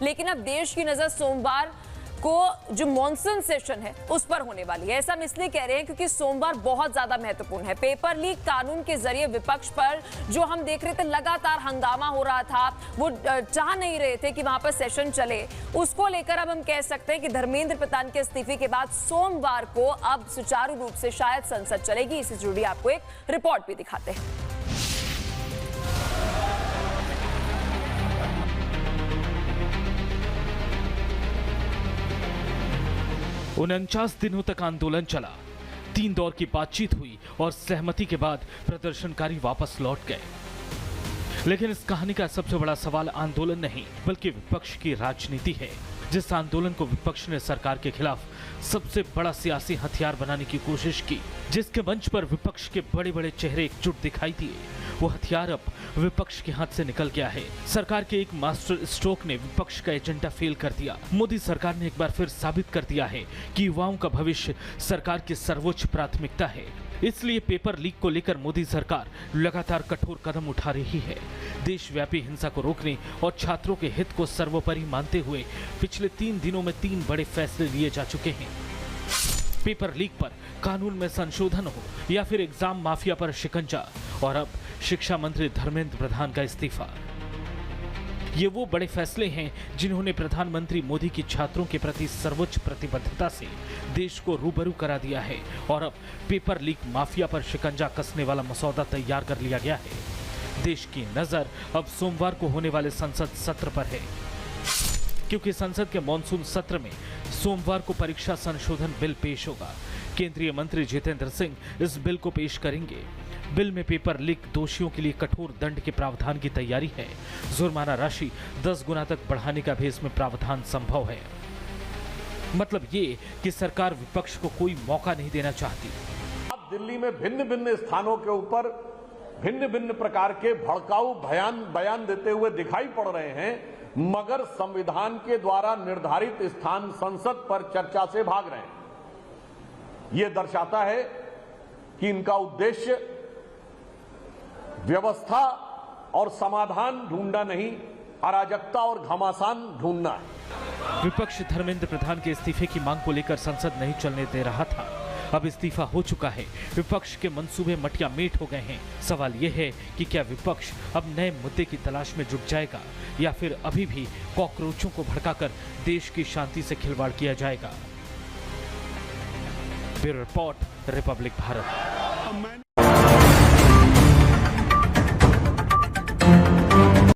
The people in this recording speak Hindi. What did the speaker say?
लेकिन अब देश की नजर सोमवार को जो मॉनसून सेशन है उस पर होने वाली है। ऐसा हम इसलिए कह रहे हैं क्योंकि सोमवार बहुत ज्यादा महत्वपूर्ण है। पेपर लीक कानून के जरिए विपक्ष पर जो हम देख रहे थे लगातार हंगामा हो रहा था, वो चाह नहीं रहे थे कि वहां पर सेशन चले, उसको लेकर अब हम कह सकते हैं कि धर्मेंद्र प्रधान के इस्तीफे के बाद सोमवार को अब सुचारू रूप से शायद संसद चलेगी। इससे जुड़ी आपको एक रिपोर्ट भी दिखाते हैं। 49 दिनों तक आंदोलन चला, 3 दौर की बातचीत हुई और सहमति के बाद प्रदर्शनकारी वापस लौट गए। लेकिन इस कहानी का सबसे बड़ा सवाल आंदोलन नहीं बल्कि विपक्ष की राजनीति है। जिस आंदोलन को विपक्ष ने सरकार के खिलाफ सबसे बड़ा सियासी हथियार बनाने की कोशिश की, जिसके मंच पर विपक्ष के बड़े बड़े चेहरे एकजुट दिखाई दिए, वो हथियार अब विपक्ष के हाथ से निकल गया है। सरकार के एक मास्टर स्ट्रोक ने विपक्ष का एजेंडा फेल कर दिया। मोदी सरकार ने एक बार फिर साबित कर दिया है कि युवाओं का भविष्य सरकार की सर्वोच्च प्राथमिकता है। इसलिए पेपर लीक को लेकर मोदी सरकार लगातार कठोर कदम उठा रही है। देशव्यापी हिंसा को रोकने और छात्रों के हित को सर्वोपरि मानते हुए पिछले 3 दिनों में 3 बड़े फैसले लिए जा चुके हैं। पेपर लीक पर कानून में संशोधन हो या फिर एग्जाम माफिया पर शिकंजा, और अब शिक्षा मंत्री धर्मेंद्र प्रधान का इस्तीफा। ये वो बड़े फैसले हैं जिन्होंने प्रधानमंत्री मोदी की छात्रों के प्रति सर्वोच्च प्रतिबद्धता से देश को रूबरू करा दिया है। और अब पेपर लीक माफिया पर शिकंजा कसने वाला मसौदा तैयार कर लिया गया है। देश की नजर अब सोमवार को होने वाले संसद सत्र पर है, क्योंकि संसद के मॉनसून सत्र में सोमवार को परीक्षा संशोधन बिल पेश होगा। केंद्रीय मंत्री जितेंद्र सिंह इस बिल को पेश करेंगे। बिल में पेपर लीक दोषियों के लिए कठोर दंड के प्रावधान की तैयारी है। जुर्माना राशि 10 गुना तक बढ़ाने का भी इसमें प्रावधान संभव है। मतलब ये कि सरकार विपक्ष को कोई मौका नहीं देना चाहती। अब दिल्ली में भिन्न भिन्न स्थानों के ऊपर भिन्न भिन्न प्रकार के भड़काऊ बयान देते हुए दिखाई पड़ रहे हैं, मगर संविधान के द्वारा निर्धारित स्थान संसद पर चर्चा से भाग रहे हैं। यह दर्शाता है कि इनका उद्देश्य व्यवस्था और समाधान ढूंढना नहीं, अराजकता और घमासान ढूंढना है। विपक्ष धर्मेंद्र प्रधान के इस्तीफे की मांग को लेकर संसद नहीं चलने दे रहा था। अब इस्तीफा हो चुका है। विपक्ष के मंसूबे मटिया मेट हो गए हैं। सवाल यह है कि क्या विपक्ष अब नए मुद्दे की तलाश में जुट जाएगा या फिर अभी भी कॉकरोचों को भड़काकर देश की शांति से खिलवाड़ किया जाएगा। Bureau report, Republic Bharat.